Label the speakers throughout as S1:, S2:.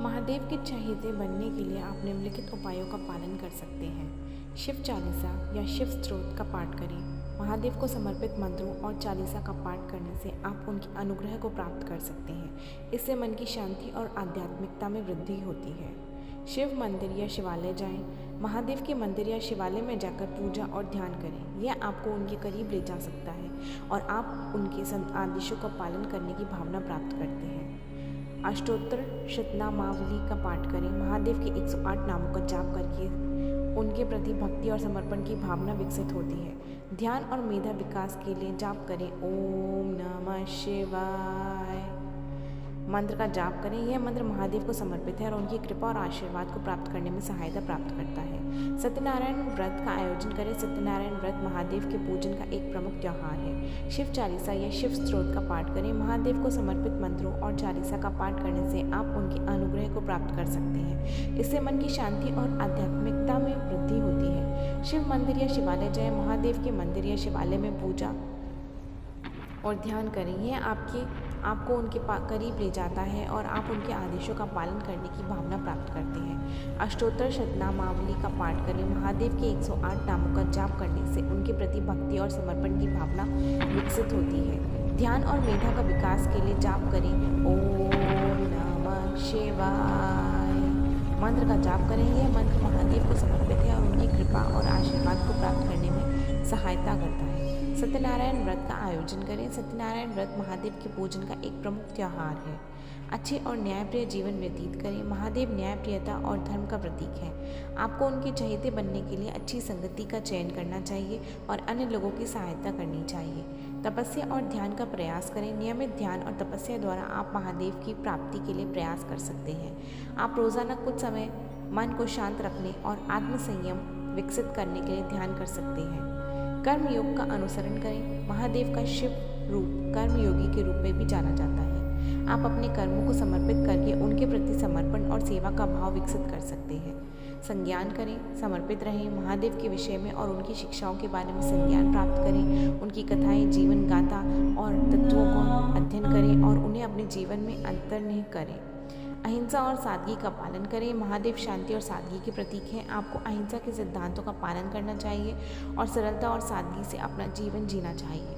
S1: महादेव के चहेते बनने के लिए आप निम्नलिखित उपायों का पालन कर सकते हैं। शिव चालीसा या शिव स्तोत्र का पाठ करें। महादेव को समर्पित मंत्रों और चालीसा का पाठ करने से आप उनके अनुग्रह को प्राप्त कर सकते हैं। इससे मन की शांति और आध्यात्मिकता में वृद्धि होती है। शिव मंदिर या शिवालय जाएं। महादेव के मंदिर या शिवालय में जाकर पूजा और ध्यान करें। यह आपको उनके करीब ले जा सकता है और आप उनके आदेशों का पालन करने की भावना प्राप्त करते हैं। अष्टोत्तर शतनामावली का पाठ करें। महादेव के 108 नामों का जाप करके उनके प्रति भक्ति और समर्पण की भावना विकसित होती है। ध्यान और मेधा विकास के लिए जाप करें। ओम नमः शिवाय मंत्र का जाप करें। यह मंत्र महादेव को समर्पित है और उनकी कृपा और आशीर्वाद को प्राप्त करने में सहायता प्राप्त करता है। सत्यनारायण व्रत का आयोजन करें। सत्यनारायण व्रत महादेव के पूजन का एक प्रमुख त्यौहार है। शिव चालीसा या शिव स्तोत्र का पाठ करें। महादेव को समर्पित मंत्रों और चालीसा का पाठ करने से आप उनके अनुग्रह को प्राप्त कर सकते हैं। इससे मन की शांति और आध्यात्मिकता में वृद्धि होती है। शिव मंदिर या शिवालय जाएं। महादेव के मंदिर या शिवालय में पूजा और ध्यान करें। यह आपको उनके करीब ले जाता है और आप उनके आदेशों का पालन करने की भावना प्राप्त करते हैं। अष्टोत्तर शतनामावली का पाठ करें। महादेव के 108 नामों का जाप करने से उनके प्रति भक्ति और समर्पण की भावना विकसित होती है। ध्यान और मेधा का विकास के लिए जाप करें। ओम नमः शिवाय मंत्र का जाप करें। यह मंत्र महादेव को समर्पित है और उनकी कृपा और आशीर्वाद को प्राप्त करने में सहायता करता है। सत्यनारायण व्रत का आयोजन करें। सत्यनारायण व्रत महादेव के पूजन का एक प्रमुख त्यौहार है। अच्छे और न्यायप्रिय जीवन व्यतीत करें। महादेव न्यायप्रियता और धर्म का प्रतीक है। आपको उनके चहेते बनने के लिए अच्छी संगति का चयन करना चाहिए और अन्य लोगों की सहायता करनी चाहिए। तपस्या और ध्यान का प्रयास करें। नियमित ध्यान और तपस्या द्वारा आप महादेव की प्राप्ति के लिए प्रयास कर सकते हैं। आप रोजाना कुछ समय मन को शांत रखने और आत्मसंयम विकसित करने के लिए ध्यान कर सकते हैं। कर्म योग का अनुसरण करें। महादेव का शिव रूप कर्मयोगी के रूप में भी जाना जाता है। आप अपने कर्मों को समर्पित करके उनके प्रति समर्पण और सेवा का भाव विकसित कर सकते हैं। संज्ञान करें, समर्पित रहें। महादेव के विषय में और उनकी शिक्षाओं के बारे में संज्ञान प्राप्त करें। उनकी कथाएं, जीवन गाथा और तत्वों को अध्ययन करें और उन्हें अपने जीवन में अंतर्निहित करें। अहिंसा और सादगी का पालन करें। महादेव शांति और सादगी के प्रतीक हैं। आपको अहिंसा के सिद्धांतों का पालन करना चाहिए और सरलता और सादगी से अपना जीवन जीना चाहिए।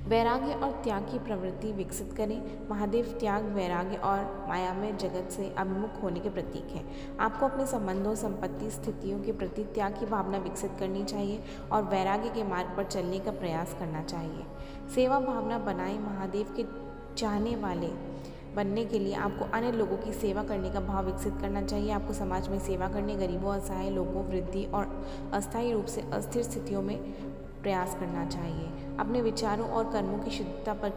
S1: वैराग्य और त्याग की प्रवृत्ति विकसित करें। महादेव त्याग, वैराग्य और मायामय जगत से अभिमुख होने के प्रतीक हैं। आपको अपने संबंधों, संपत्ति, स्थितियों के प्रति त्याग की भावना विकसित करनी चाहिए और वैराग्य के मार्ग पर चलने का प्रयास करना चाहिए। सेवा भावना बनाएं। महादेव के चाहने वाले बनने के लिए आपको अन्य लोगों की सेवा करने का भाव विकसित करना चाहिए। आपको समाज में सेवा करने, गरीबों, असहाय लोगों, वृद्धि और अस्थायी रूप से अस्थिर स्थितियों में प्रयास करना चाहिए। अपने विचारों और कर्मों की शुद्धता पर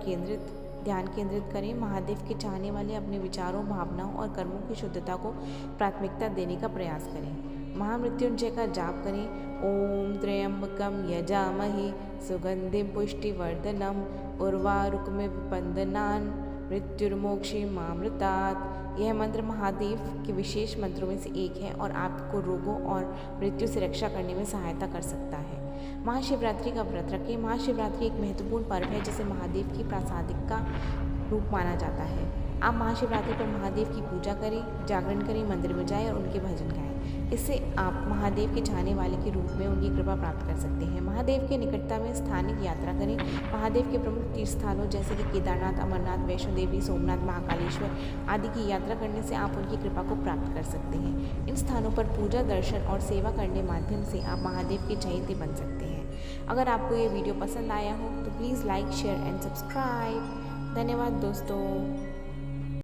S1: ध्यान केंद्रित करें। महादेव के चाहने वाले अपने विचारों, भावनाओं और कर्मों की शुद्धता को प्राथमिकता देने का प्रयास करें। महामृत्युंजय का जाप करें। ओम त्र्यंबकम यजामहे सुगंधिम पुष्टिवर्धनम उर्वारुकमिव बंदनान मृत्युर्मोक्षे मामृतात्। यह मंत्र महादेव के विशेष मंत्रों में से एक है और आपको रोगों और मृत्यु से रक्षा करने में सहायता कर सकता है। महाशिवरात्रि का व्रत रखें। महाशिवरात्रि एक महत्वपूर्ण पर्व है जिसे महादेव की प्रासादिक का रूप माना जाता है। आप महाशिवरात्रि पर महादेव की पूजा करें, जागरण करें, मंदिर में जाएं और उनके भजन गाएं। इससे आप महादेव के चाहने वाले के रूप में उनकी कृपा प्राप्त कर सकते हैं। महादेव के निकटता में स्थानिक यात्रा करें। महादेव के प्रमुख तीर्थ स्थलों जैसे कि केदारनाथ, अमरनाथ, वैष्णो देवी, सोमनाथ, महाकालेश्वर आदि की यात्रा करने से आप उनकी कृपा को प्राप्त कर सकते हैं। इन स्थानों पर पूजा, दर्शन और सेवा करने माध्यम से आप महादेव के चहेते बन सकते हैं। अगर आपको ये वीडियो पसंद आया हो तो please like, share and subscribe. धन्यवाद दोस्तों।